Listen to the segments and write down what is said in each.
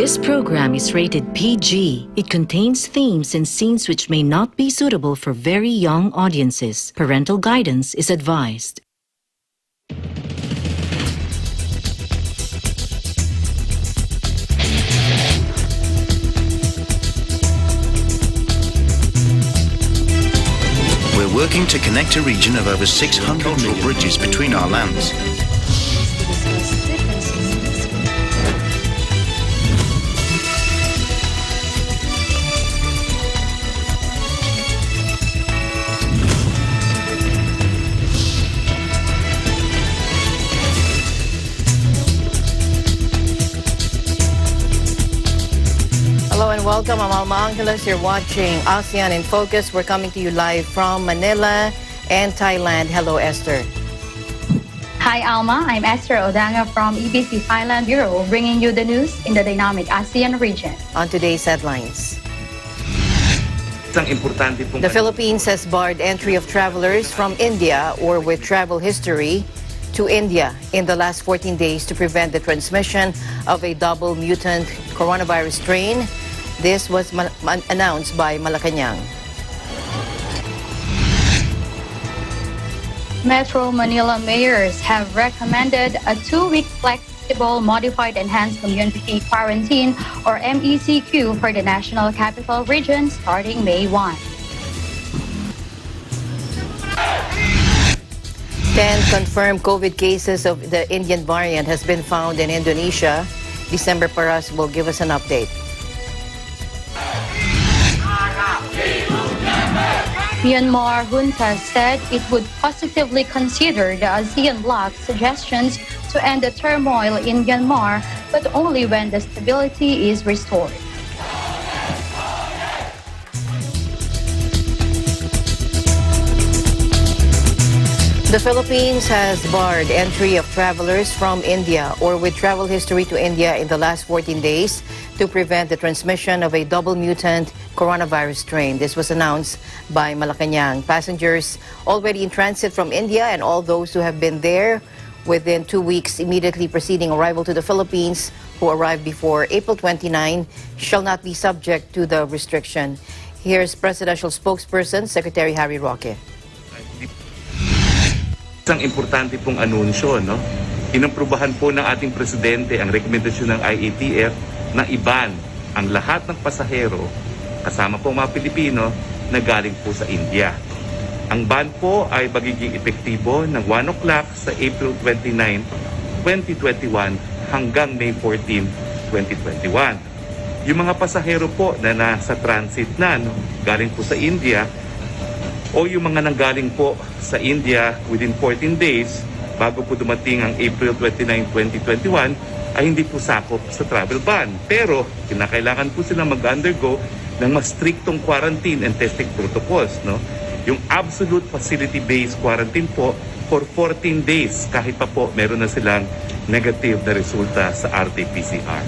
This program is rated PG. It contains themes and scenes which may not be suitable for very young audiences. Parental guidance is advised. We're working to connect a region of over 600 million bridges between our lands. Hello and welcome. I'm Alma Angeles. You're watching ASEAN in Focus. We're coming to you live from Manila and Thailand. Hello, Esther. Hi, Alma. I'm Esther Odanga from EBC Thailand Bureau, bringing you the news in the dynamic ASEAN region. On today's headlines, the Philippines has barred entry of travelers from India or with travel history to India in the last 14 days to prevent the transmission of a double mutant coronavirus strain. This was announced by Malacanang. Metro Manila mayors have recommended a 2-week flexible modified enhanced community quarantine or MECQ for the National Capital Region starting May 1. 10 confirmed COVID cases of the Indian variant has been found in Indonesia. December Paras will give us an update. Myanmar junta said it would positively consider the ASEAN bloc's suggestions to end the turmoil in Myanmar, but only when the stability is restored. The Philippines has barred entry of travelers from India or with travel history to India in the last 14 days to prevent the transmission of a double mutant coronavirus strain. This was announced by Malacanang. Passengers already in transit from India and all those who have been there within 2 weeks immediately preceding arrival to the Philippines who arrived before April 29 shall not be subject to the restriction. Here's Presidential Spokesperson Secretary Harry Roque. Isang importante pong anunsyo, no? Inaprobahan po ng ating presidente ang rekomendasyon ng IATF na iban ang lahat ng pasahero kasama po mga Pilipino na galing po sa India. Ang ban po ay magiging epektibo ng 1 o'clock sa April 29, 2021 hanggang May 14, 2021. Yung mga pasahero po na nasa transit na, no, galing po sa India, o yung mga nanggaling po sa India within 14 days bago po dumating ang April 29, 2021 ay hindi po sakop sa travel ban. Pero kinakailangan po sila mag-undergo ng mas striktong quarantine and testing protocols. No? Yung absolute facility-based quarantine po for 14 days kahit pa po meron na silang negative na resulta sa RT-PCR.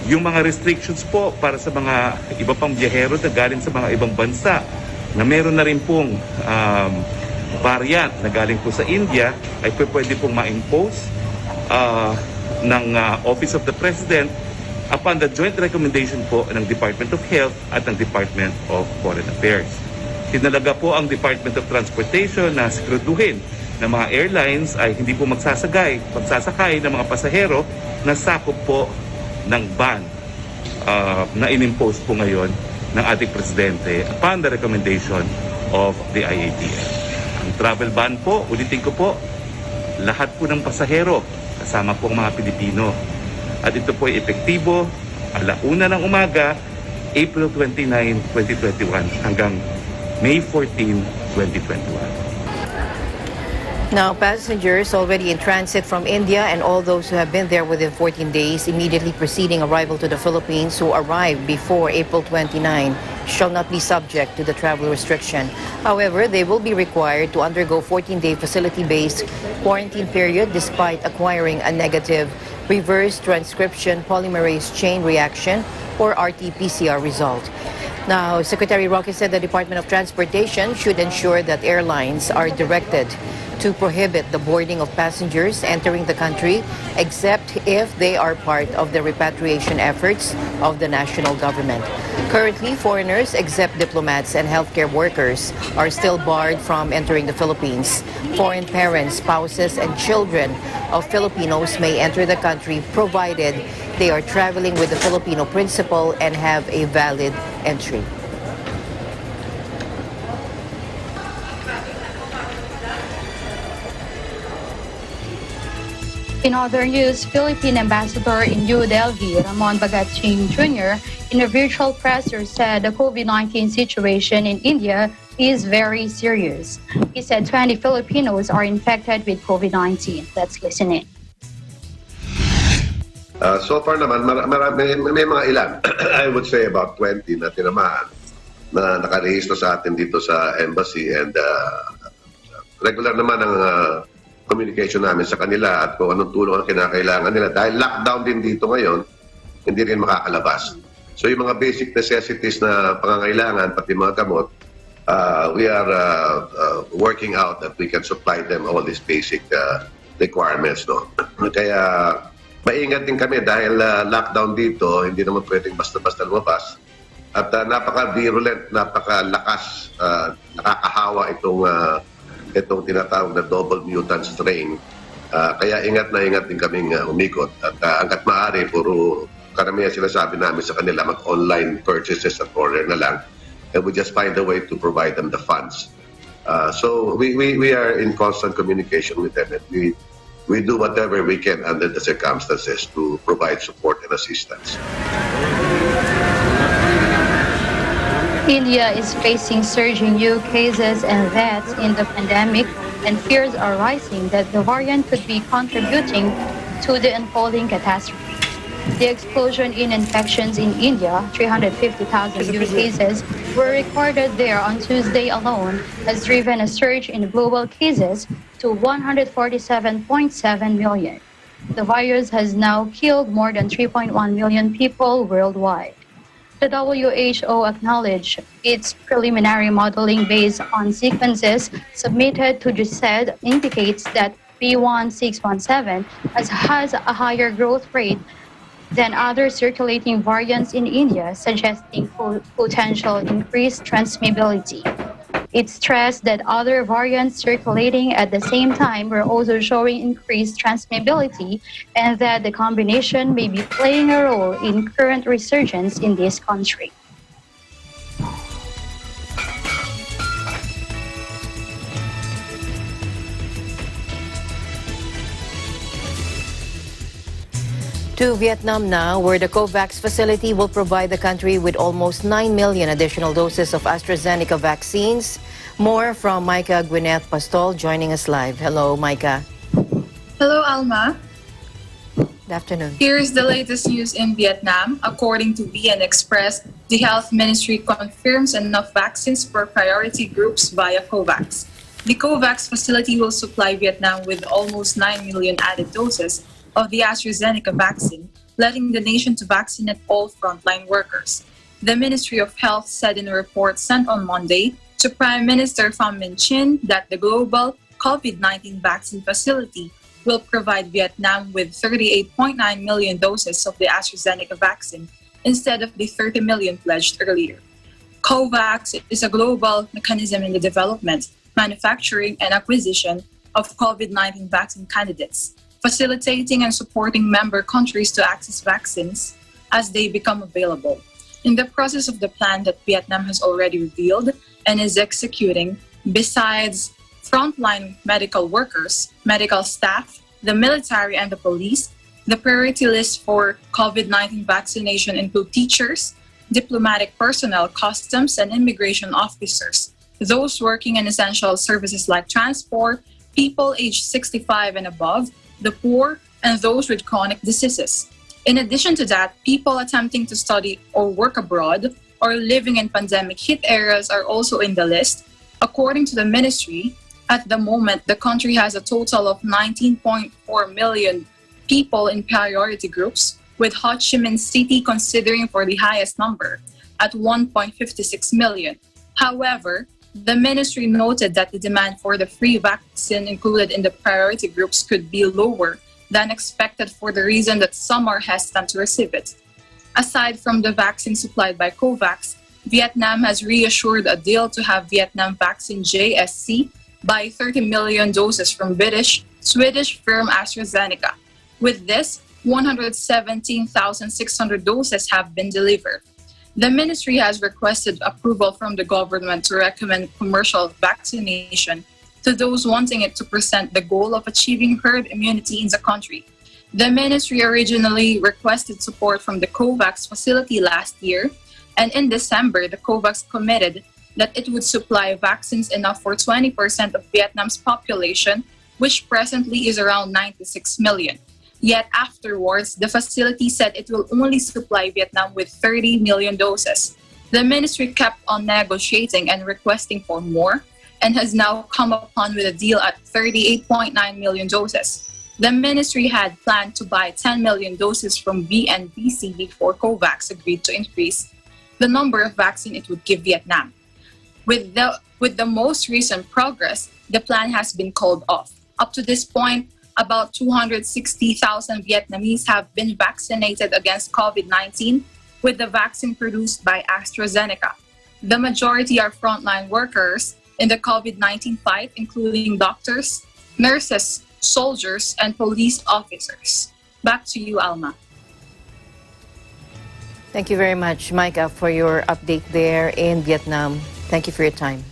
Yung mga restrictions po para sa mga iba pang biyahero na galing sa mga ibang bansa na meron na rin pong variant na galing po sa India ay pwede pong ma-impose ng Office of the President upon the joint recommendation po ng Department of Health at ng Department of Foreign Affairs. Tinalaga po ang Department of Transportation na siguraduhin na mga airlines ay hindi po magsasakay ng mga pasahero na sakop po ng ban na inimpose po ngayon ng ating presidente upon the recommendation of the IATF. Ang travel ban po, ulitin ko po, lahat po ng pasahero, kasama po ang mga Pilipino. At ito po ay epektibo, 1:00 ng umaga, April 29, 2021 hanggang May 14, 2021. Now, passengers already in transit from India and all those who have been there within 14 days immediately preceding arrival to the Philippines who arrived before April 29 shall not be subject to the travel restriction. However, they will be required to undergo 14-day facility-based quarantine period despite acquiring a negative reverse transcription polymerase chain reaction or RT-PCR result. Now, Secretary Roque said the Department of Transportation should ensure that airlines are directed to prohibit the boarding of passengers entering the country except if they are part of the repatriation efforts of the national government. Currently, foreigners, except diplomats and healthcare workers, are still barred from entering the Philippines. Foreign parents, spouses, and children of Filipinos may enter the country provided they are traveling with the Filipino principal and have a valid entry. In other news, Philippine Ambassador in New Delhi, Ramon Bagaching Jr., in a virtual presser said the COVID-19 situation in India is very serious. He said 20 Filipinos are infected with COVID-19. Let's listen in. So far naman, may mga ilan. I would say about 20 na tinamaan na nakarehistro sa atin dito sa embassy, and regular naman ang communication namin sa kanila at kung anong tulong ang kinakailangan nila. Dahil lockdown din dito ngayon, hindi rin makakalabas. So yung mga basic necessities na pangangailangan, pati mga gamot, we are working out that we can supply them all these basic requirements. No? Kaya maingat din kami dahil lockdown dito, hindi naman pwedeng basta-basta lumabas. At napaka-virulent, napakalakas, nakakahawa itong tinatawag na double mutant strain. Kaya ingat na ingat din kaming umikot. At hanggat maaari, puro karamihan sinasabi namin sa kanila, mag-online purchases at order na lang. And we just find a way to provide them the funds. So we are in constant communication with them. And we do whatever we can under the circumstances to provide support and assistance. India is facing surging new cases and deaths in the pandemic, and fears are rising that the variant could be contributing to the unfolding catastrophe. The explosion in infections in India, 350,000 new cases were recorded there on Tuesday alone, has driven a surge in global cases to 147.7 million. The virus has now killed more than 3.1 million people worldwide. The WHO acknowledged its preliminary modeling based on sequences submitted to GSED indicates that B1617 has a higher growth rate than other circulating variants in India, suggesting potential increased transmissibility. It stressed that other variants circulating at the same time were also showing increased transmissibility, and that the combination may be playing a role in current resurgence in this country. To Vietnam now, where the COVAX facility will provide the country with almost 9 million additional doses of AstraZeneca vaccines. More from Micah Gwyneth Pastol joining us live. Hello, Micah. Hello, Alma. Good afternoon. Here's the latest news in Vietnam. According to VN Express, the Health Ministry confirms enough vaccines for priority groups via COVAX. The COVAX facility will supply Vietnam with almost 9 million added doses of the AstraZeneca vaccine, letting the nation to vaccinate all frontline workers. The Ministry of Health said in a report sent on Monday to Prime Minister Pham Minh Chinh that the global COVID-19 vaccine facility will provide Vietnam with 38.9 million doses of the AstraZeneca vaccine instead of the 30 million pledged earlier. COVAX is a global mechanism in the development, manufacturing, and acquisition of COVID-19 vaccine candidates, facilitating and supporting member countries to access vaccines as they become available. In the process of the plan that Vietnam has already revealed and is executing, besides frontline medical workers, medical staff, the military and the police, the priority list for COVID-19 vaccination include teachers, diplomatic personnel, customs and immigration officers, those working in essential services like transport, people aged 65 and above, the poor, and those with chronic diseases. In addition to that, people attempting to study or work abroad or living in pandemic-hit areas are also in the list. According to the ministry, at the moment, the country has a total of 19.4 million people in priority groups, with Ho Chi Minh City considering for the highest number. at 1.56 million. However, the ministry noted that the demand for the free vaccine included in the priority groups could be lower than expected for the reason that some are hesitant to receive it. Aside from the vaccine supplied by COVAX, Vietnam has reassured a deal to have Vietnam vaccine JSC buy 30 million doses from Swedish firm AstraZeneca. With this, 117,600 doses have been delivered. The ministry has requested approval from the government to recommend commercial vaccination to those wanting it to present the goal of achieving herd immunity in the country. The ministry originally requested support from the COVAX facility last year, and in December, the COVAX committed that it would supply vaccines enough for 20% of Vietnam's population, which presently is around 96 million. Yet afterwards, the facility said it will only supply Vietnam with 30 million doses. The ministry kept on negotiating and requesting for more, and has now come upon with a deal at 38.9 million doses. The ministry had planned to buy 10 million doses from VNVC before COVAX agreed to increase the number of vaccine it would give Vietnam. With the most recent progress, the plan has been called off. Up to this point, about 260,000 Vietnamese have been vaccinated against COVID-19 with the vaccine produced by AstraZeneca. The majority are frontline workers in the COVID-19 fight, including doctors, nurses, soldiers, and police officers. Back to you, Alma. Thank you very much, Micah, for your update there in Vietnam. Thank you for your time.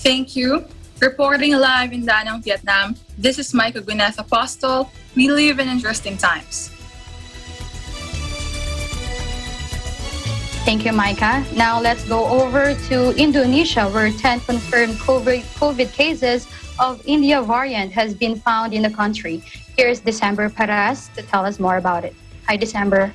Thank you. Reporting live in Da Nang, Vietnam, this is Micah Gwyneth Apostol. We live in interesting times. Thank you, Micah. Now let's go over to Indonesia, where 10 confirmed COVID cases of India variant has been found in the country. Here's December Perez to tell us more about it. Hi, December.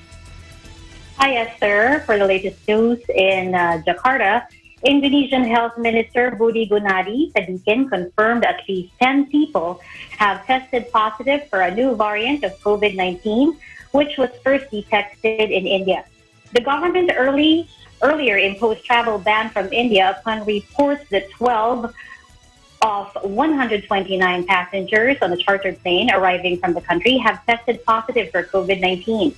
Hi, Esther. For the latest news in Jakarta, Indonesian Health Minister Budi Gunadi Sadikin confirmed at least 10 people have tested positive for a new variant of COVID-19, which was first detected in India. The government earlier imposed travel ban from India upon reports that 12 of 129 passengers on a chartered plane arriving from the country have tested positive for COVID-19.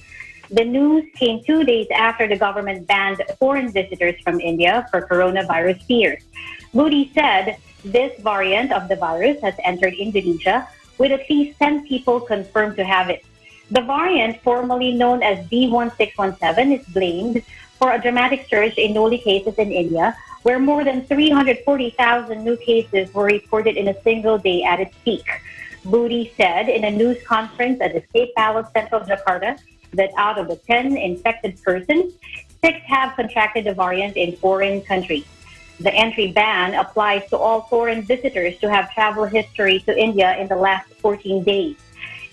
The news came 2 days after the government banned foreign visitors from India for coronavirus fears. Budi said this variant of the virus has entered Indonesia with at least 10 people confirmed to have it. The variant, formerly known as B1617, is blamed for a dramatic surge in newly cases in India, where more than 340,000 new cases were reported in a single day at its peak. Budi said in a news conference at the State Palace, Central Jakarta, that out of the 10 infected persons, 6 have contracted the variant in foreign countries. The entry ban applies to all foreign visitors who have travel history to India in the last 14 days.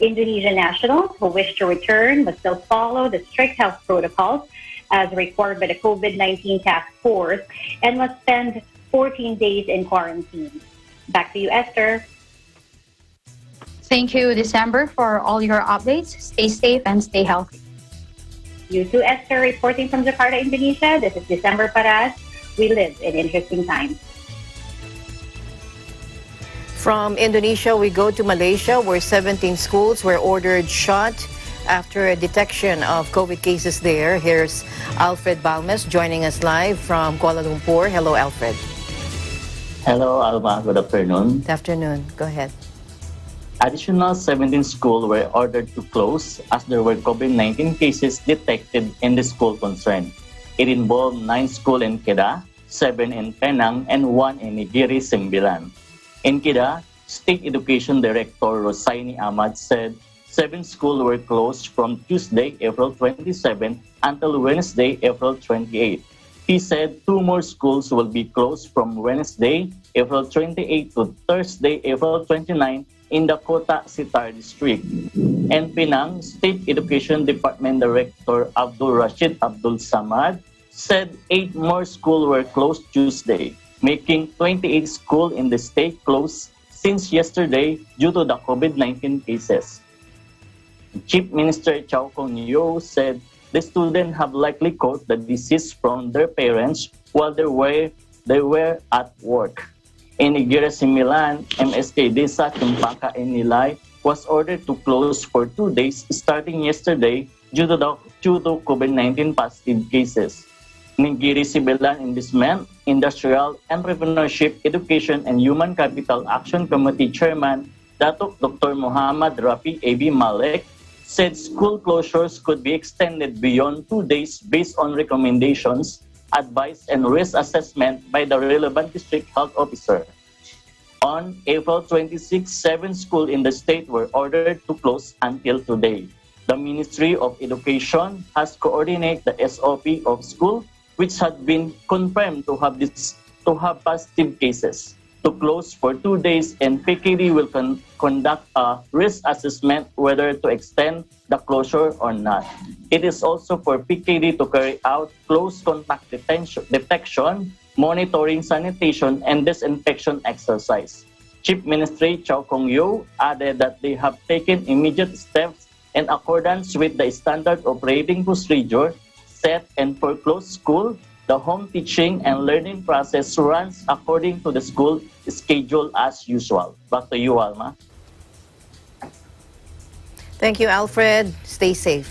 Indonesian nationals who wish to return must still follow the strict health protocols as required by the COVID-19 task force and must spend 14 days in quarantine. Back to you, Esther. Thank you, December, for all your updates. Stay safe and stay healthy. You too, Esther, reporting from Jakarta, Indonesia. This is December Paras. We live in interesting times. From Indonesia, we go to Malaysia, where 17 schools were ordered shut after a detection of COVID cases there. Here's Alfred Balmes joining us live from Kuala Lumpur. Hello, Alfred. Hello, Alma. Good afternoon. Good afternoon. Go ahead. Additional 17 schools were ordered to close as there were COVID-19 cases detected in the school concerned. It involved 9 schools in Kedah, 7 in Penang, and 1 in Negeri Sembilan. In Kedah, State Education Director Rosaini Ahmad said 7 schools were closed from Tuesday, April 27 until Wednesday, April 28. He said 2 more schools will be closed from Wednesday, April 28 to Thursday, April 29 in the Kota Sitar district. And Penang State Education Department Director Abdul Rashid Abdul Samad said 8 more schools were closed Tuesday, making 28 schools in the state closed since yesterday due to the COVID-19 cases. Chief Minister Chow Kong Yeow said the students have likely caught the disease from their parents while they were at work. In Iglesia Milan, MSK Desa Tumpaka and Nilay was ordered to close for 2 days starting yesterday due to COVID-19 positive cases. Nigiri Sibilan Investment, Industrial, Entrepreneurship, Education, and Human Capital Action Committee Chairman Datuk Dr. Muhammad Rafi A.B. Malek said school closures could be extended beyond 2 days based on recommendations, advice, and risk assessment by the relevant district health officer. On April 26, 7 schools in the state were ordered to close until today. The Ministry of Education has coordinated the SOP of school, which had been confirmed to have positive cases, to close for 2 days, and PKD will conduct a risk assessment whether to extend the closure or not. It is also for PKD to carry out close contact detection, monitoring, sanitation, and disinfection exercise. Chief Minister Chow Kong-yu added that they have taken immediate steps in accordance with the standard operating procedure set, and for closed school, the home teaching and learning process runs according to the school schedule as usual. Back to you, Alma. Thank you, Alfred. Stay safe.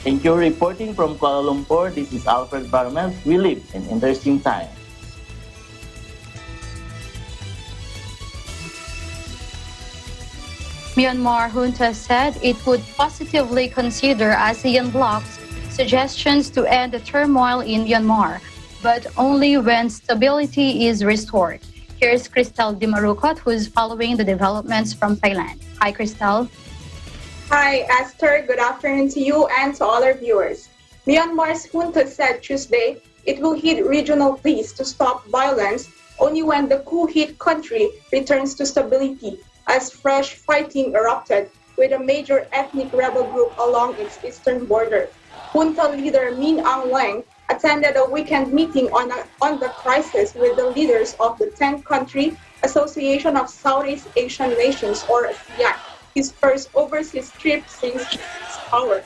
Thank you. Reporting from Kuala Lumpur, this is Alfred Barmel. We live in interesting times. Myanmar junta said it would positively consider ASEAN bloc's suggestions to end the turmoil in Myanmar, but only when stability is restored. Here's Cristal Dimarukot, who's following the developments from Thailand. Hi, Cristal. Hi, Esther. Good afternoon to you and to all our viewers. Myanmar's junta said Tuesday it will heed regional pleas to stop violence only when the coup-hit country returns to stability, as fresh fighting erupted with a major ethnic rebel group along its eastern border. Junta leader Min Aung Hlaing attended a weekend meeting on the crisis with the leaders of the 10-country Association of Southeast Asian Nations, or ASEAN, his first overseas trip since its power.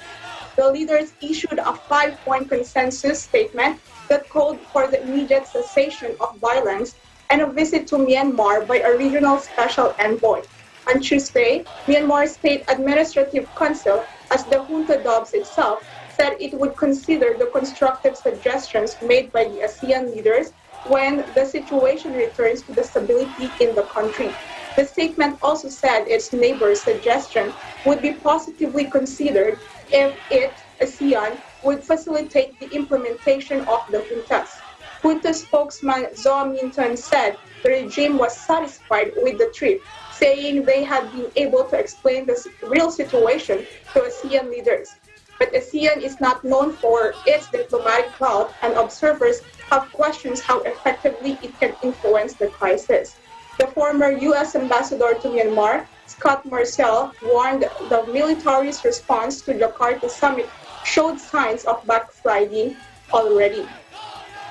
The leaders issued a 5-point consensus statement that called for the immediate cessation of violence and a visit to Myanmar by a regional special envoy. On Tuesday, Myanmar State Administrative Council, as the junta dubs itself, said it would consider the constructive suggestions made by the ASEAN leaders when the situation returns to the stability in the country. The statement also said its neighbor's suggestion would be positively considered if it, ASEAN, would facilitate the implementation of the juntas. Junta spokesman Zaw Minton said the regime was satisfied with the trip, saying they had been able to explain the real situation to ASEAN leaders. But ASEAN is not known for its diplomatic clout, and observers have questions how effectively it can influence the crisis. The former U.S. ambassador to Myanmar, Scott Marcel, warned the military's response to Jakarta summit showed signs of backsliding already.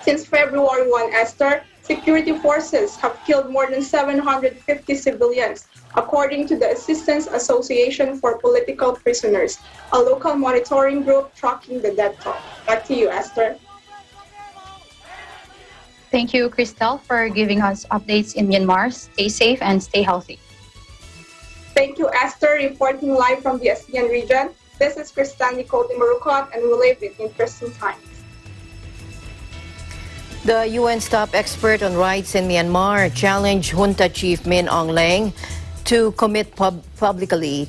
Since February 1, Esther, security forces have killed more than 750 civilians, according to the Assistance Association for Political Prisoners, a local monitoring group tracking the death toll. Back to you, Esther. Thank you, Cristal, for giving us updates in Myanmar. Stay safe and stay healthy. Thank you, Esther, reporting live from the ASEAN region. This is Cristal Nicole Dimarukot, and we live in interesting times. The UN's top expert on rights in Myanmar challenged junta chief Min Aung Hlaing to commit publicly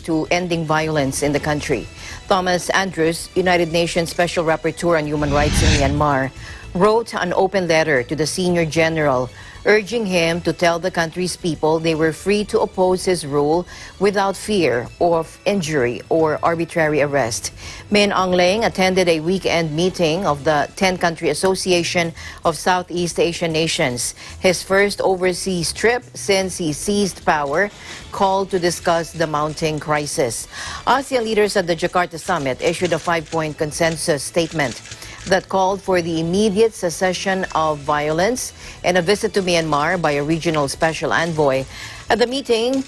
to ending violence in the country. Thomas Andrews, United Nations Special Rapporteur on Human Rights in Myanmar, wrote an open letter to the senior general urging him to tell the country's people they were free to oppose his rule without fear of injury or arbitrary arrest. Min Aung Hlaing attended a weekend meeting of the 10-country Association of Southeast Asian Nations, his first overseas trip since he seized power, called to discuss the mounting crisis. ASEAN leaders at the Jakarta summit issued a 5-point consensus statement that called for the immediate cessation of violence and a visit to Myanmar by a regional special envoy. At the meeting,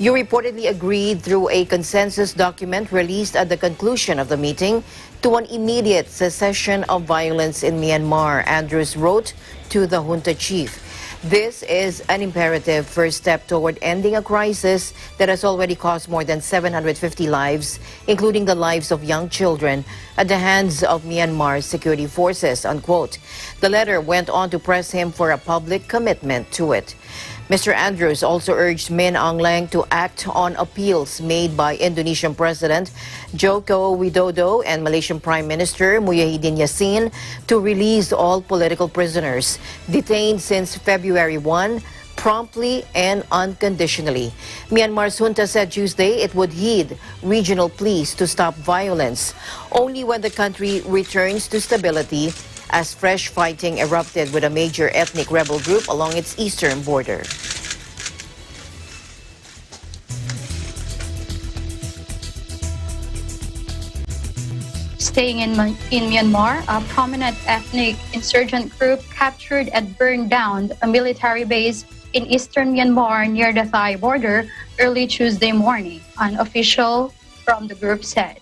You reportedly agreed through a consensus document released at the conclusion of the meeting to an immediate cessation of violence in Myanmar, Andrews wrote to the junta chief. This is an imperative first step toward ending a crisis that has already cost more than 750 lives, including the lives of young children, at the hands of Myanmar's security forces, unquote. The letter went on to press him for a public commitment to it. Mr. Andrews also urged Min Aung Hlaing to act on appeals made by Indonesian President Joko Widodo and Malaysian Prime Minister Muhyiddin Yassin to release all political prisoners detained since February 1, promptly and unconditionally. Myanmar's junta said Tuesday it would heed regional pleas to stop violence only when the country returns to stability, as fresh fighting erupted with a major ethnic rebel group along its eastern border. Staying in Myanmar, a prominent ethnic insurgent group captured and burned down a military base in eastern Myanmar near the Thai border early Tuesday morning, an official from the group said.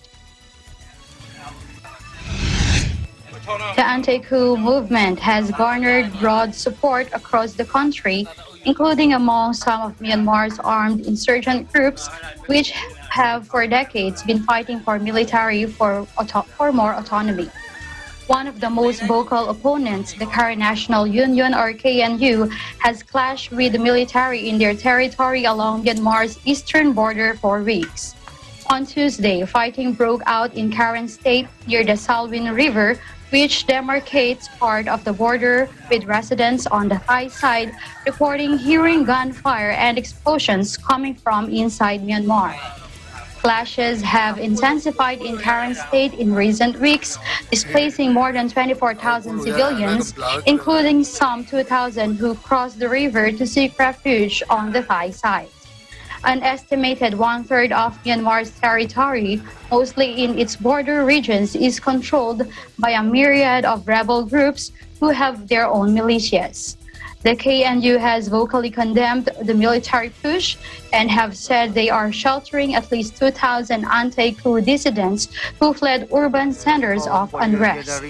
The anti-coup movement has garnered broad support across the country, including among some of Myanmar's armed insurgent groups, which have for decades been fighting for more autonomy. One of the most vocal opponents, the Karen National Union or KNU, has clashed with the military in their territory along Myanmar's eastern border for weeks. On Tuesday, fighting broke out in Karen State near the Salween River, which demarcates part of the border, with residents on the Thai side reporting hearing gunfire and explosions coming from inside Myanmar. Clashes have intensified in Karen State in recent weeks, displacing more than 24,000 civilians, including some 2,000 who crossed the river to seek refuge on the Thai side. An estimated one-third of Myanmar's territory, mostly in its border regions, is controlled by a myriad of rebel groups who have their own militias. The KNU has vocally condemned the military push and have said they are sheltering at least 2,000 anti-coup dissidents who fled urban centers of unrest.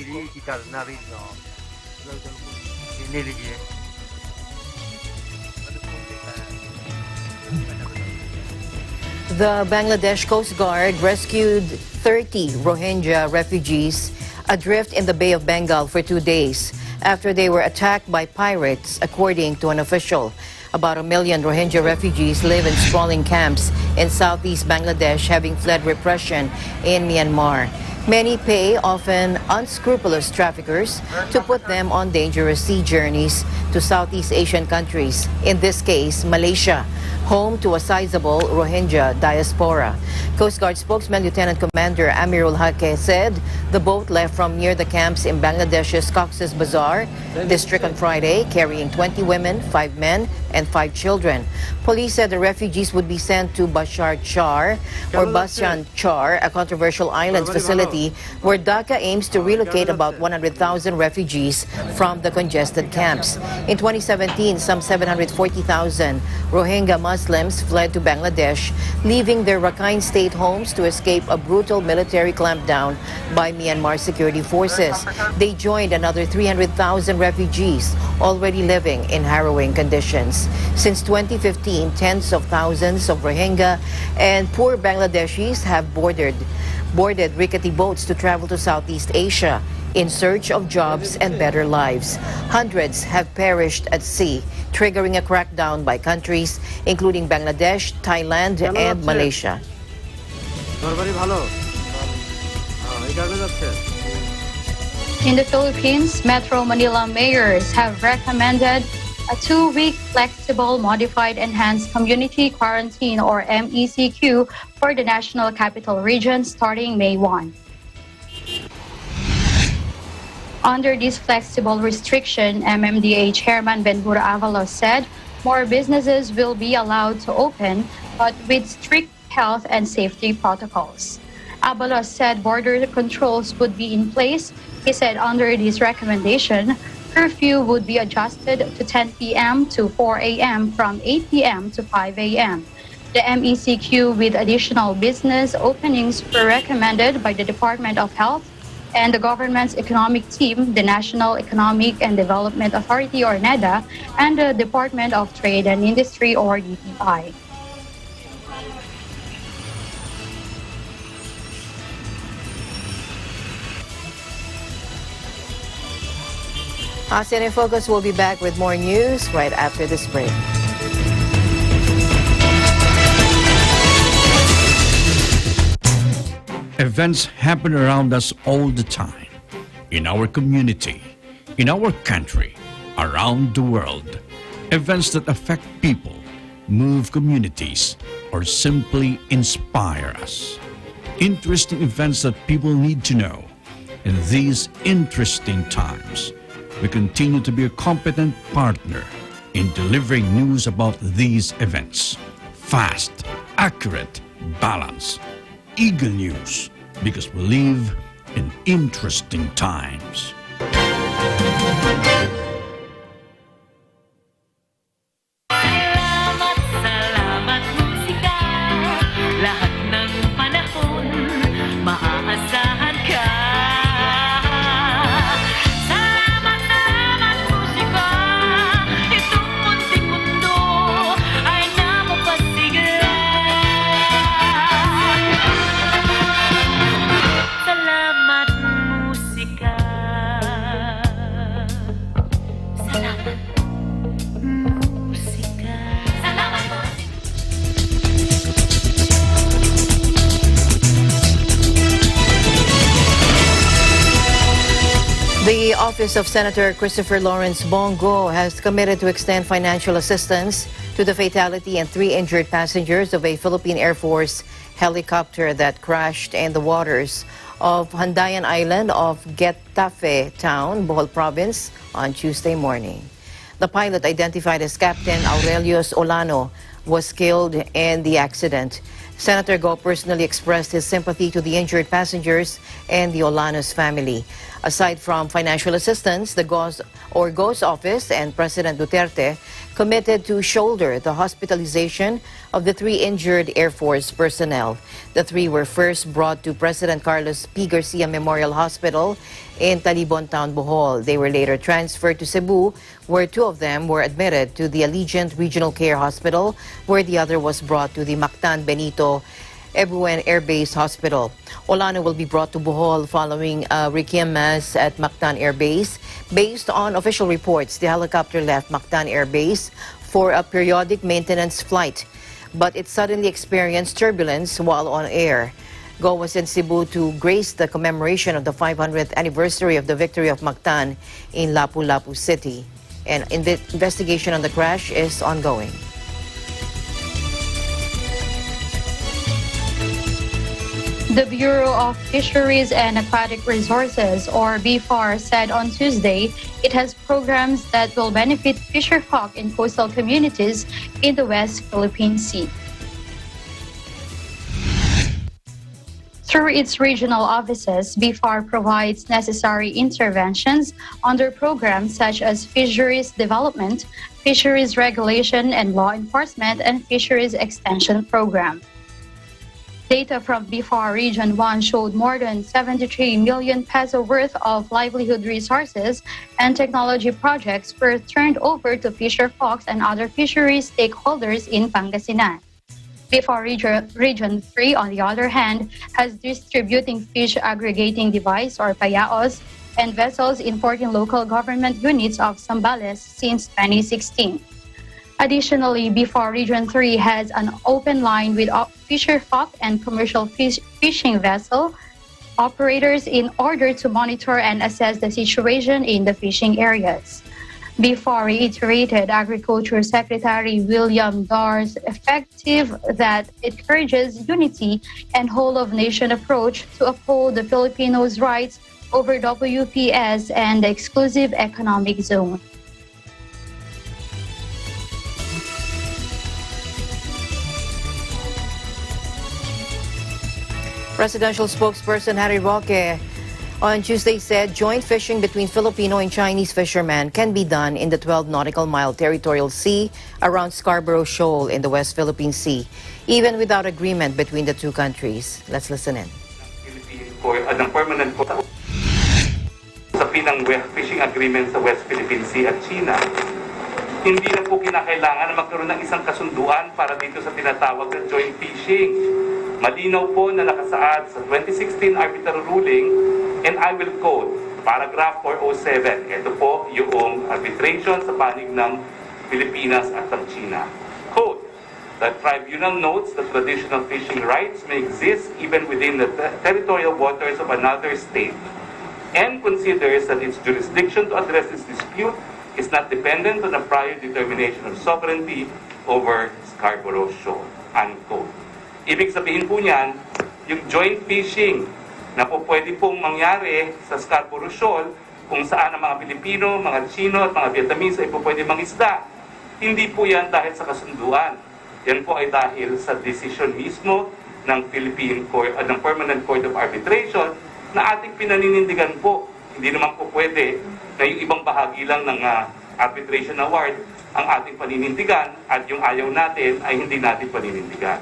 The Bangladesh Coast Guard rescued 30 Rohingya refugees adrift in the Bay of Bengal for 2 days after they were attacked by pirates, according to an official. About 1 million Rohingya refugees live in sprawling camps in southeast Bangladesh, having fled repression in Myanmar. Many pay often unscrupulous traffickers to put them on dangerous sea journeys to Southeast Asian countries, in this case, Malaysia, home to a sizable Rohingya diaspora. Coast Guard spokesman Lieutenant Commander Amirul Hake said the boat left from near the camps in Bangladesh's Cox's Bazar district on Friday, carrying 20 women, 5 men, and 5 children. Police said the refugees would be sent to Bashar Char or Basian Char, a controversial islands facility where Dhaka aims to relocate about 100,000 refugees from the congested camps. In 2017, some 740,000 Rohingya Muslims fled to Bangladesh, leaving their Rakhine State homes to escape a brutal military clampdown by Myanmar security forces. They joined another 300,000 refugees already living in harrowing conditions. Since 2015, tens of thousands of Rohingya and poor Bangladeshis have boarded rickety boats to travel to Southeast Asia in search of jobs and better lives. Hundreds have perished at sea, triggering a crackdown by countries including Bangladesh, Thailand, and Malaysia. In the Philippines, Metro Manila mayors have recommended a 2-week flexible modified enhanced community quarantine or MECQ for the National Capital Region starting May 1. Under this flexible restriction, MMDA Chairman Benhur Avalos said more businesses will be allowed to open, but with strict health and safety protocols. Avalos said border controls would be in place. He said under this recommendation, curfew would be adjusted to 10 p.m. to 4 a.m. from 8 p.m. to 5 a.m. The MECQ, with additional business openings, were recommended by the Department of Health and the government's economic team, the National Economic and Development Authority, or NEDA, and the Department of Trade and Industry, or DTI. ASEAN in Focus will be back with more news right after this break. Events happen around us all the time, in our community, in our country, around the world. Events that affect people, move communities, or simply inspire us. Interesting events that people need to know. In these interesting times, we continue to be a competent partner in delivering news about these events. Fast, accurate, balanced, eagle news, because we live in interesting times. Salamat musika, lahat ng panahon, maaasahan ka. Salamat musika, itong munting mundo ay napapasiglan. Salamat musika. Salamat musika. Salamat musika. The Office of Senator Christopher Lawrence Bongo has committed to extend financial assistance to the fatality and 3 injured passengers of a Philippine Air Force helicopter that crashed in the waters of Handayan Island of Getafe Town, Bohol Province, on Tuesday morning. The pilot, identified as Captain Aurelius Olano, was killed in the accident. Senator Go personally expressed his sympathy to the injured passengers and the Olanos family. Aside from financial assistance, the GO's office and President Duterte committed to shoulder the hospitalization of the 3 injured Air Force personnel. The 3 were first brought to President Carlos P. Garcia Memorial Hospital in Talibon Town, Bohol. They were later transferred to Cebu, where 2 of them were admitted to the Allegiant Regional Care Hospital, where the other was brought to the Mactan Benito Ebuen Air Base Hospital. Olano will be brought to Bohol following a requiem mass at Mactan Air Base. Based on official reports, the helicopter left Mactan Air Base for a periodic maintenance flight, but it suddenly experienced turbulence while on air. Go was in Cebu to grace the commemoration of the 500th anniversary of the victory of Mactan in Lapu-Lapu City. An investigation on the crash is ongoing. The Bureau of Fisheries and Aquatic Resources, or BFAR, said on Tuesday it has programs that will benefit fisherfolk in coastal communities in the West Philippine Sea. Through its regional offices, BFAR provides necessary interventions under programs such as fisheries development, fisheries regulation and law enforcement, and fisheries extension program. Data from BFAR Region 1 showed more than 73 million peso worth of livelihood resources and technology projects were turned over to fisherfolks and other fisheries stakeholders in Pangasinan. BFAR Region 3, on the other hand, has distributing fish aggregating device, or payaos, and vessels in 14 local government units of Zambales since 2016. Additionally, BFAR Region 3 has an open line with fisherfolk and commercial fishing vessel operators in order to monitor and assess the situation in the fishing areas. BFAR reiterated Agriculture Secretary William Dar's effective that encourages unity and whole-of-nation approach to uphold the Filipinos' rights over WPS and the exclusive economic zone. Presidential spokesperson Harry Roque On Tuesday said joint fishing between Filipino and Chinese fishermen can be done in the 12 nautical mile territorial sea around Scarborough Shoal in the West Philippine Sea, even without agreement between the two countries. Let's listen in. Ng permanent usapin ng fishing agreement sa West Philippine Sea at China, hindi na po kinakailangan na magkaroon ng isang kasunduan para dito sa tinatawag na joint fishing. Malinaw po na nakasaad sa 2016 arbitral ruling, and I will quote, paragraph 407. Ito po yung arbitration sa panig ng Pilipinas at ng China. Quote, the tribunal notes that traditional fishing rights may exist even within the territorial waters of another state and considers that its jurisdiction to address this dispute is not dependent on a prior determination of sovereignty over Scarborough Shoal. Unquote. Ibig sabihin po niyan, yung joint fishing na po pwede pong mangyari sa Scarborough Shoal kung saan ang mga Pilipino, mga Chino at mga Vietnamese ay po pwede mangisda. Hindi po yan dahil sa kasunduan. Yan po ay dahil sa decision mismo ng ng Permanent Court of Arbitration na ating pinaninindigan po. Hindi naman po pwede na yung ibang bahagi lang ng arbitration award ang ating paninindigan at yung ayaw natin ay hindi natin paninindigan.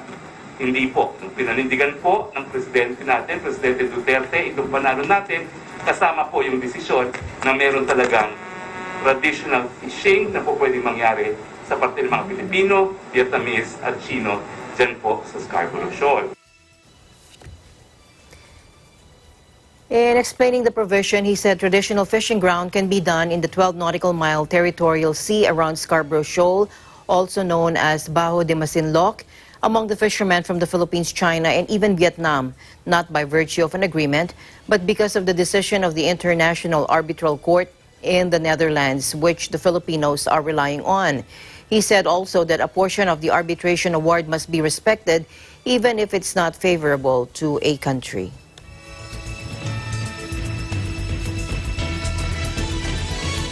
Hindi po. Nung pinanindigan po ng presidente natin, Presidente Duterte, itong panalo natin, kasama po yung desisyon na meron talagang traditional fishing na po pwedeng mangyari sa parte ng mga Pilipino, Vietnamese at Chino dyan po sa Scarborough Shoal. In explaining the provision, he said traditional fishing ground can be done in the 12 nautical mile territorial sea around Scarborough Shoal, also known as Baho de Masinloc, among the fishermen from the Philippines, China, and even Vietnam, not by virtue of an agreement, but because of the decision of the International Arbitral Court in the Netherlands, which the Filipinos are relying on. He said also that a portion of the arbitration award must be respected, even if it's not favorable to a country.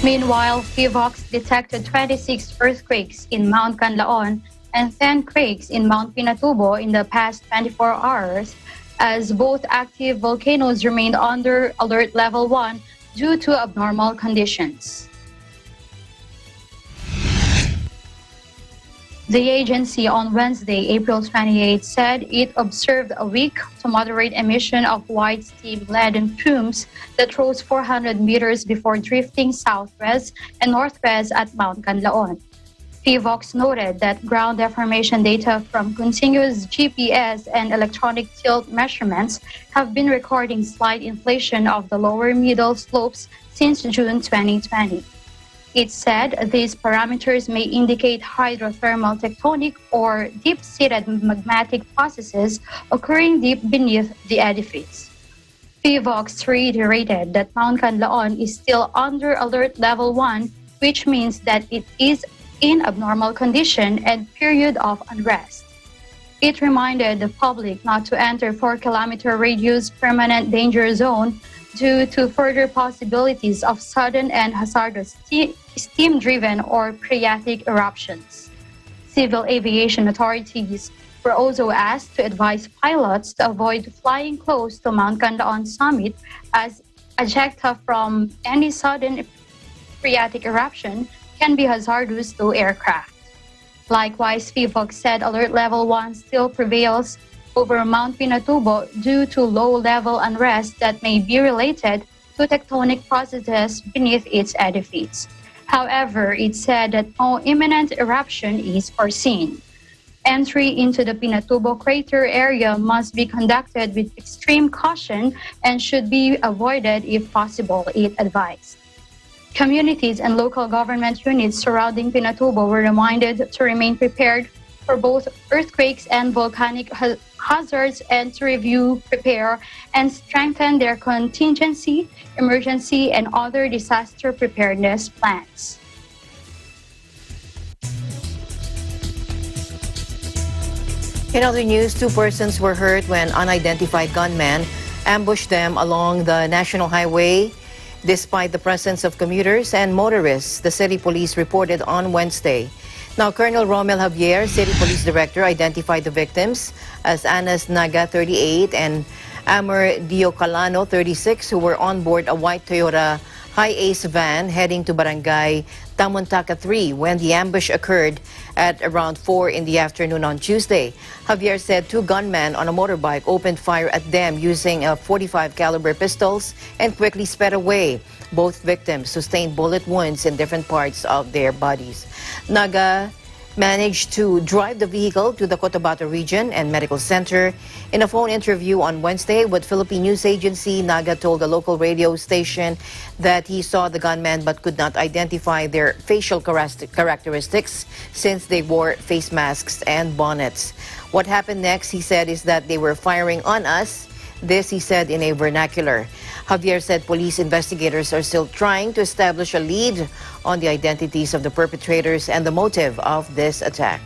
Meanwhile, PHIVOX detected 26 earthquakes in Mount Canlaon and 10 quakes in Mount Pinatubo in the past 24 hours, as both active volcanoes remained under alert level 1 due to abnormal conditions. The agency on Wednesday, April 28, said it observed a weak to moderate emission of white steam-laden plumes that rose 400 meters before drifting southwest and northwest at Mount Canlaon. PHIVOX noted that ground deformation data from continuous GPS and electronic tilt measurements have been recording slight inflation of the lower middle slopes since June 2020. It said these parameters may indicate hydrothermal tectonic or deep-seated magmatic processes occurring deep beneath the edifice. PHIVOX reiterated that Mount Canlaon is still under alert level 1, which means that it is in abnormal condition and period of unrest. It reminded the public not to enter 4-kilometer radius permanent danger zone due to further possibilities of sudden and hazardous steam-driven or phreatic eruptions. Civil aviation authorities were also asked to advise pilots to avoid flying close to Mount Canlaon summit, as ejecta from any sudden phreatic eruption can be hazardous to aircraft. Likewise, PHIVOX said alert level 1 still prevails over Mount Pinatubo due to low-level unrest that may be related to tectonic processes beneath its edifice. However, it said that no imminent eruption is foreseen. Entry into the Pinatubo crater area must be conducted with extreme caution and should be avoided if possible, it advised. Communities and local government units surrounding Pinatubo were reminded to remain prepared for both earthquakes and volcanic hazards and to review, prepare, and strengthen their contingency, emergency, and other disaster preparedness plans. In other news, 2 persons were hurt when unidentified gunmen ambushed them along the National Highway. Despite the presence of commuters and motorists, the city police reported on Wednesday. Now, Colonel Romel Javier, City Police Director, identified the victims as Anas Naga, 38, and Amor Diocalano, 36, who were on board a white Toyota Hi-Ace van heading to Barangay Tamuntaka 3 when the ambush occurred at around 4 in the afternoon on Tuesday. Javier said two gunmen on a motorbike opened fire at them using a .45 caliber pistols and quickly sped away. Both victims sustained bullet wounds in different parts of their bodies. Naga managed to drive the vehicle to the Cotabato region and medical center. In a phone interview on Wednesday with Philippine news agency, Naga told the local radio station that he saw the gunmen but could not identify their facial characteristics since they wore face masks and bonnets. What happened next, he said, is that they were firing on us. This, he said, in a vernacular. Javier said police investigators are still trying to establish a lead on the identities of the perpetrators and the motive of this attack.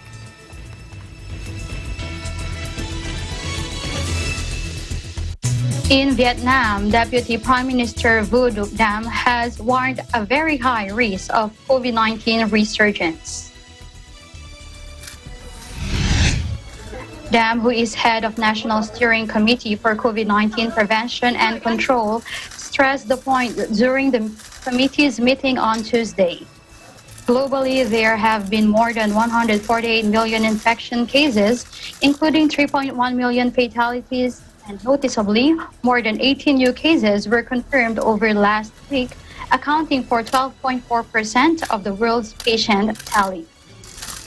In Vietnam, Deputy Prime Minister Vu Duc Dam has warned a very high risk of COVID-19 resurgence. Dam, who is head of National Steering Committee for COVID-19 Prevention and Control, stressed the point during the committee's meeting on Tuesday. Globally, there have been more than 148 million infection cases, including 3.1 million fatalities, and noticeably, more than 18 new cases were confirmed over last week, accounting for 12.4% of the world's patient tally.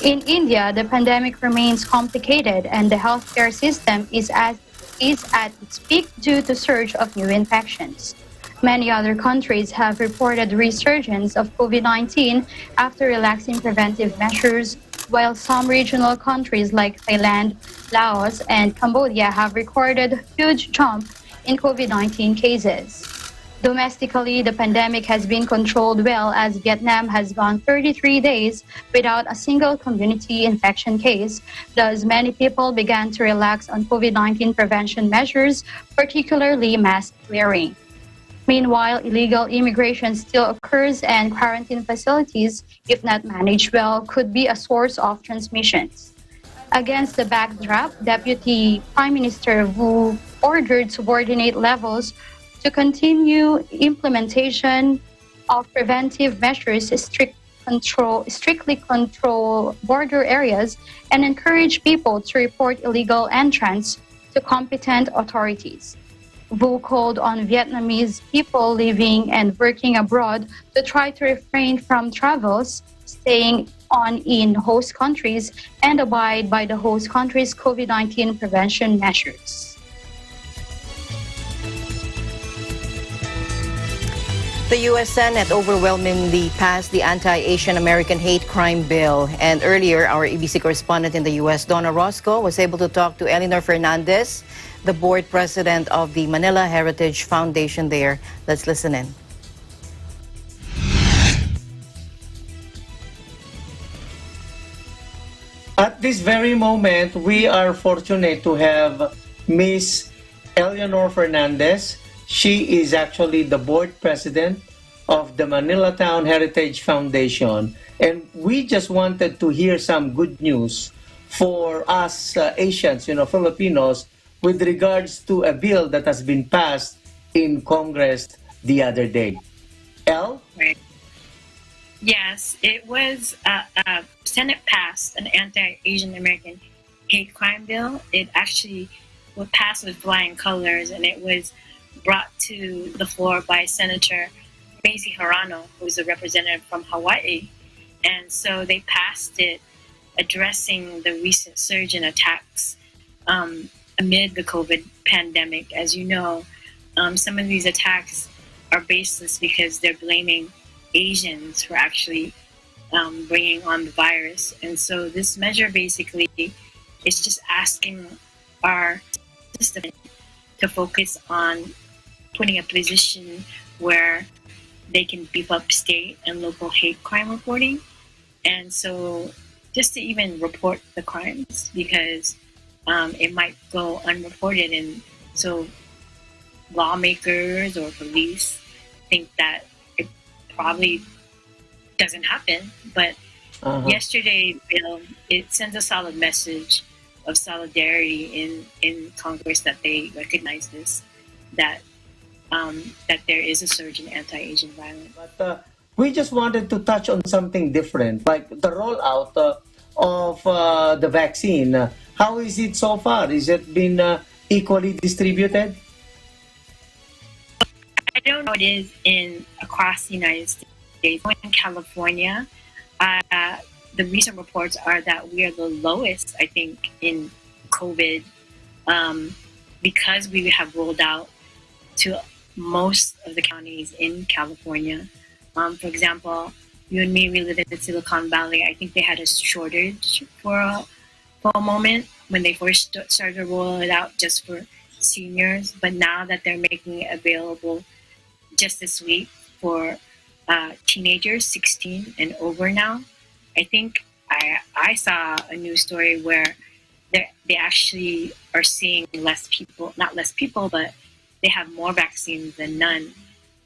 In India, the pandemic remains complicated and the healthcare system is at its peak due to surge of new infections. Many other countries have reported resurgence of COVID-19 after relaxing preventive measures, while some regional countries like Thailand, Laos, and Cambodia have recorded huge jump in COVID-19 cases. Domestically, the pandemic has been controlled well as Vietnam has gone 33 days without a single community infection case. Thus, many people began to relax on COVID-19 prevention measures, particularly mask wearing. Meanwhile, illegal immigration still occurs and quarantine facilities, if not managed well, could be a source of transmissions. Against the backdrop, Deputy Prime Minister Vu ordered subordinate levels to continue implementation of preventive measures, strictly control border areas, and encourage people to report illegal entrants to competent authorities. Vu called on Vietnamese people living and working abroad to try to refrain from travels, staying on in host countries, and abide by the host country's COVID-19 prevention measures. The U.S. Senate overwhelmingly passed the Anti-Asian American Hate Crime Bill. And earlier, our ABC correspondent in the U.S., Donna Roscoe, was able to talk to Eleanor Fernandez, the board president of the Manila Heritage Foundation there. Let's listen in. At this very moment, we are fortunate to have Miss Eleanor Fernandez. She is actually the board president of the Manila Town Heritage Foundation. And we just wanted to hear some good news for us Asians, Filipinos, with regards to a bill that has been passed in Congress the other day. Elle? Right. Yes, it was Senate passed an anti-Asian American hate crime bill. It actually was passed with flying colors, and it was brought to the floor by Senator Mazie Hirono, who is a representative from Hawaii. And so they passed it addressing the recent surge in attacks amid the COVID pandemic. As you know, some of these attacks are baseless because they're blaming Asians for actually bringing on the virus. And so this measure basically is just asking our system to focus on putting a position where they can beef up state and local hate crime reporting. And so just to even report the crimes, because it might go unreported. And so lawmakers or police think that it probably doesn't happen. But yesterday, Bill, it sends a solid message of solidarity in Congress that they recognize this, that that there is a surge in anti-Asian violence. But we just wanted to touch on something different, like the rollout of the vaccine. How is it so far? Is it been equally distributed? I don't know what it is across the United States. In California, the recent reports are that we are the lowest, I think, in COVID because we have rolled out to most of the counties in California. For example, you and me, we live in the Silicon Valley. I think they had a shortage for a moment when they first started to roll it out just for seniors. But now that they're making it available just this week for teenagers, 16 and over now, I think I saw a news story where they actually are seeing less people, not less people, but they have more vaccines than none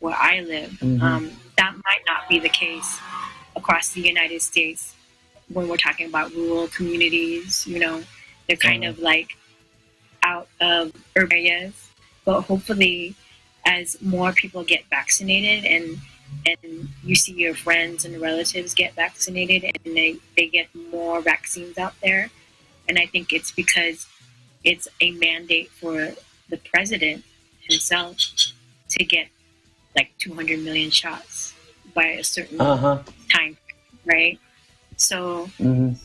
where I live. That might not be the case across the United States when we're talking about rural communities. You know, they're kind of like out of urban areas. But hopefully, as more people get vaccinated and you see your friends and relatives get vaccinated and they get more vaccines out there. And I think it's because it's a mandate for the president himself to get like 200 million shots by a certain time, right? So, and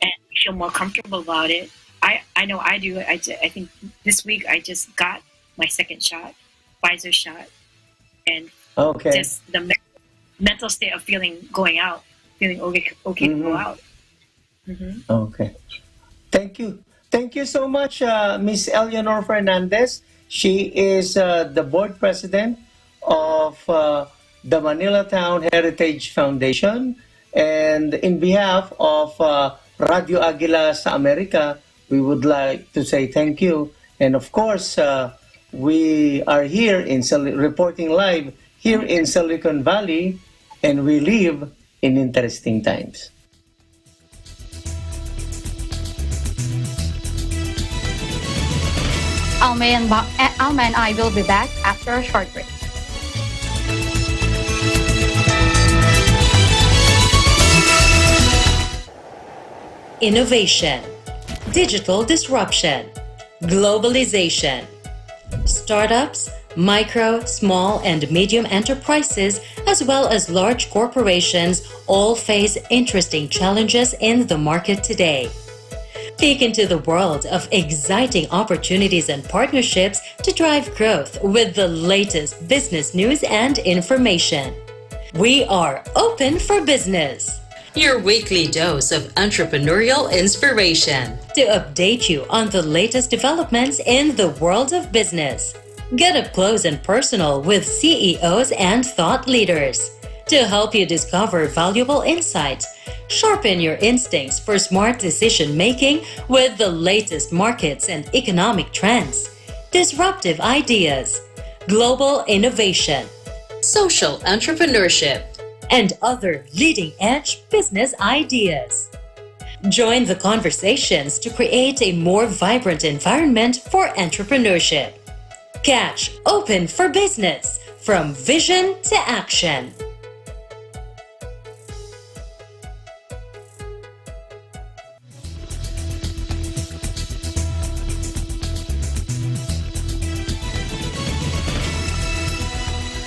you feel more comfortable about it. I know I do. I think this week I just got my second shot, Pfizer shot, and just the mental state of feeling okay to go out. Okay. Thank you. Thank you so much, Miss Eleanor Fernandez. She is the board president of the Manila Town Heritage Foundation. And in behalf of Radio Aguila sa America, we would like to say thank you. And of course, we are here reporting live here in Silicon Valley, and we live in interesting times. Alma and I will be back after a short break. Innovation, digital disruption, globalization. Startups, micro, small, and medium enterprises, as well as large corporations, all face interesting challenges in the market today. Peek into the world of exciting opportunities and partnerships to drive growth with the latest business news and information. We are open for business. Your weekly dose of entrepreneurial inspiration to update you on the latest developments in the world of business. Get up close and personal with CEOs and thought leaders to help you discover valuable insights, sharpen your instincts for smart decision making with the latest markets and economic trends, disruptive ideas, global innovation, social entrepreneurship, and other leading-edge business ideas. Join the conversations to create a more vibrant environment for entrepreneurship. Catch Open for Business, from vision to action.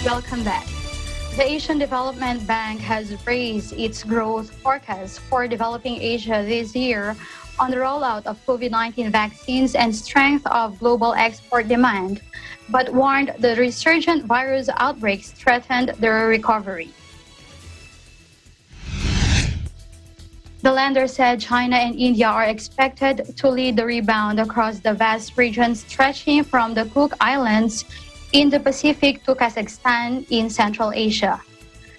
Welcome back. The Asian Development Bank has raised its growth forecast for developing Asia this year on the rollout of COVID-19 vaccines and strength of global export demand, but warned the resurgent virus outbreaks threatened their recovery. The lender said China and India are expected to lead the rebound across the vast region stretching from the Cook Islands in the Pacific to Kazakhstan in Central Asia.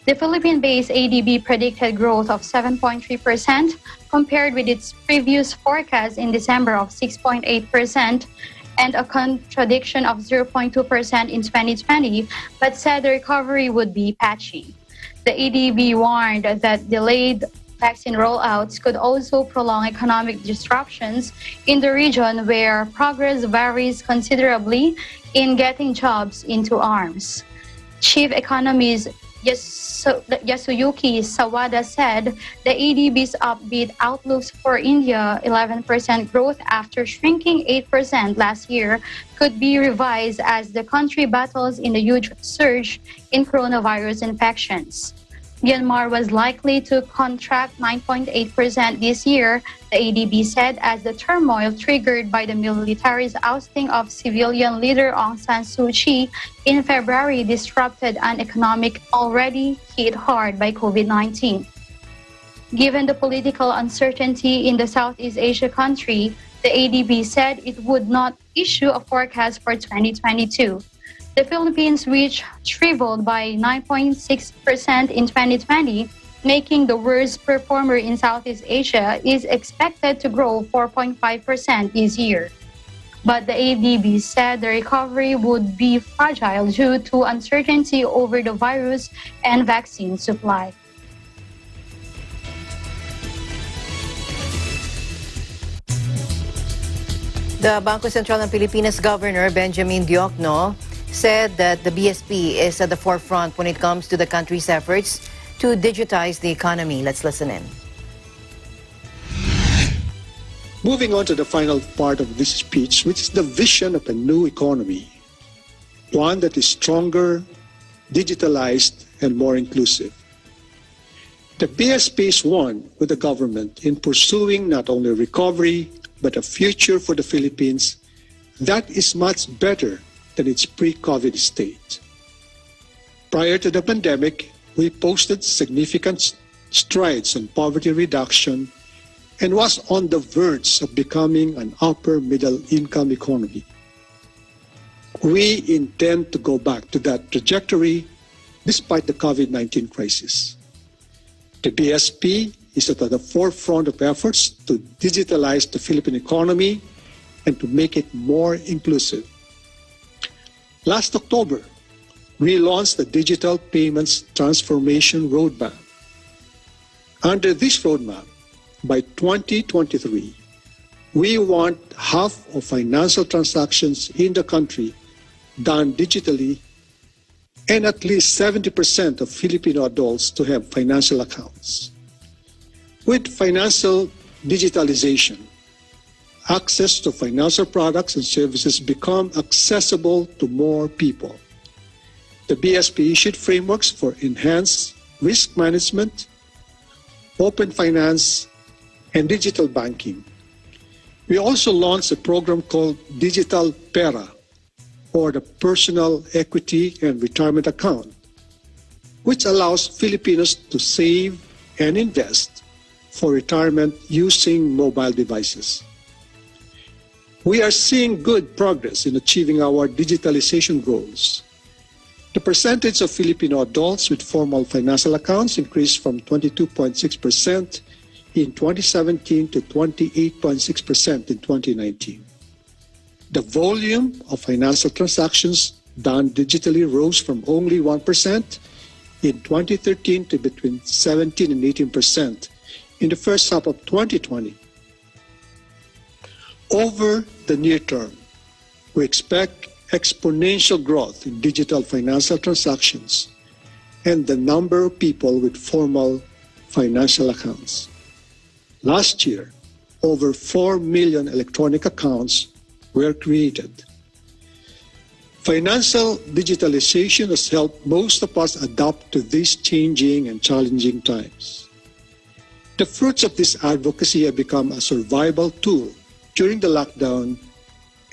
The Philippine-based ADB predicted growth of 7.3% compared with its previous forecast in December of 6.8% and a contradiction of 0.2% in 2020, but said the recovery would be patchy. The ADB warned that delayed vaccine rollouts could also prolong economic disruptions in the region where progress varies considerably in getting jobs into arms. Chief economist Yasuyuki Sawada said the ADB's upbeat outlooks for India, 11% growth after shrinking 8% last year, could be revised as the country battles in a huge surge in coronavirus infections. Myanmar was likely to contract 9.8% this year, the ADB said, as the turmoil triggered by the military's ousting of civilian leader Aung San Suu Kyi in February disrupted an economic already hit hard by COVID-19. Given the political uncertainty in the Southeast Asia country, the ADB said it would not issue a forecast for 2022. The Philippines, which shriveled by 9.6% in 2020, making the worst performer in Southeast Asia, is expected to grow 4.5% this year. But the ADB said the recovery would be fragile due to uncertainty over the virus and vaccine supply. The Bangko Sentral ng Pilipinas Governor Benjamin Diokno said that the BSP is at the forefront when it comes to the country's efforts to digitize the economy. Let's listen in. Moving on to the final part of this speech, which is the vision of a new economy, one that is stronger, digitalized, and more inclusive. The BSP is one with the government in pursuing not only recovery, but a future for the Philippines that is much better than its pre-COVID state. Prior to the pandemic, we posted significant strides in poverty reduction and was on the verge of becoming an upper middle income economy. We intend to go back to that trajectory despite the COVID-19 crisis. The BSP is at the forefront of efforts to digitalize the Philippine economy and to make it more inclusive. Last October, we launched the Digital Payments Transformation Roadmap. Under this roadmap, by 2023, we want half of financial transactions in the country done digitally and at least 70% of Filipino adults to have financial accounts. With financial digitalization, access to financial products and services become accessible to more people. The BSP issued frameworks for enhanced risk management, open finance, and digital banking. We also launched a program called Digital Pera, or the Personal Equity and Retirement Account, which allows Filipinos to save and invest for retirement using mobile devices. We are seeing good progress in achieving our digitalization goals. The percentage of Filipino adults with formal financial accounts increased from 22.6% in 2017 to 28.6% in 2019. The volume of financial transactions done digitally rose from only 1% in 2013 to between 17 and 18% in the first half of 2020. Over the near term, we expect exponential growth in digital financial transactions and the number of people with formal financial accounts. Last year, over 4 million electronic accounts were created. Financial digitalization has helped most of us adapt to these changing and challenging times. The fruits of this advocacy have become a survival tool during the lockdown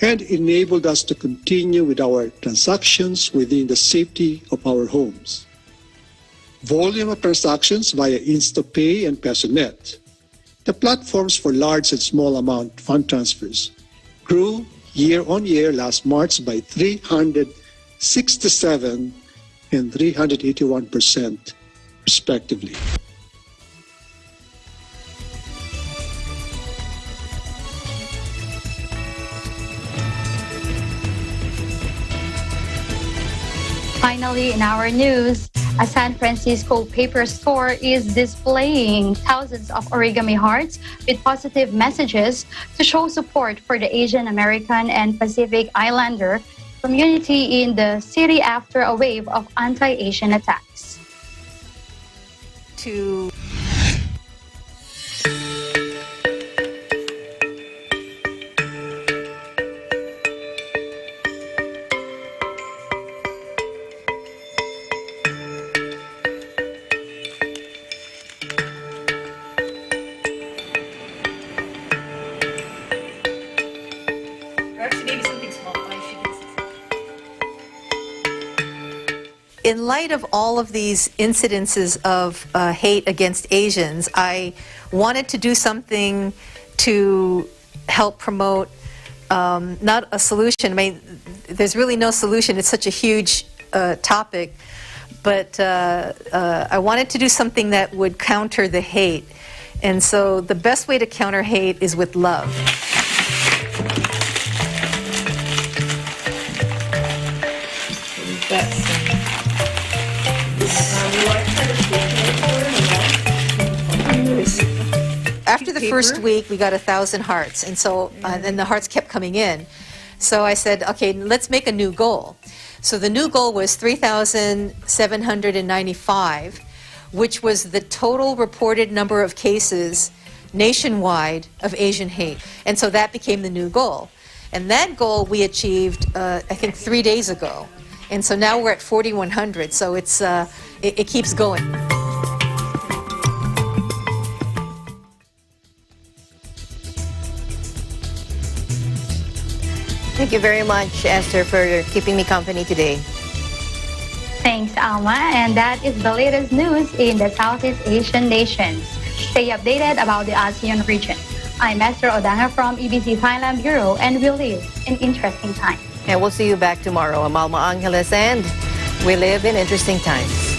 and enabled us to continue with our transactions within the safety of our homes. Volume of transactions via InstaPay and PesoNet, the platforms for large and small amount fund transfers, grew year on year last March by 367 and 381% respectively. Finally, in our news, A San Francisco paper store is displaying thousands of origami hearts with positive messages to show support for the Asian American and Pacific Islander community in the city after a wave of anti-Asian attacks. In light of all of these incidences of hate against Asians, I wanted to do something to help promote not a solution. I mean, there's really no solution. It's such a huge topic. But I wanted to do something that would counter the hate. And so the best way to counter hate is with love. After the first week, we got 1,000 hearts, and so then the hearts kept coming in. So I said, okay, let's make a new goal. So the new goal was 3,795, which was the total reported number of cases nationwide of Asian hate. And so that became the new goal. And that goal we achieved, I think, 3 days ago. And so now we're at 4,100, so it's, it keeps going. Thank you very much, Esther, for keeping me company today. Thanks, Alma. And that is the latest news in the Southeast Asian nations. Stay updated about the ASEAN region. I'm Esther Odanga from EBC Thailand Bureau, and we live in interesting times. And we'll see you back tomorrow. I'm Alma Angeles, and we live in interesting times.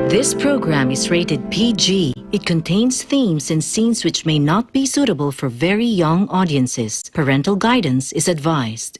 This program is rated PG. It contains themes and scenes which may not be suitable for very young audiences. Parental guidance is advised.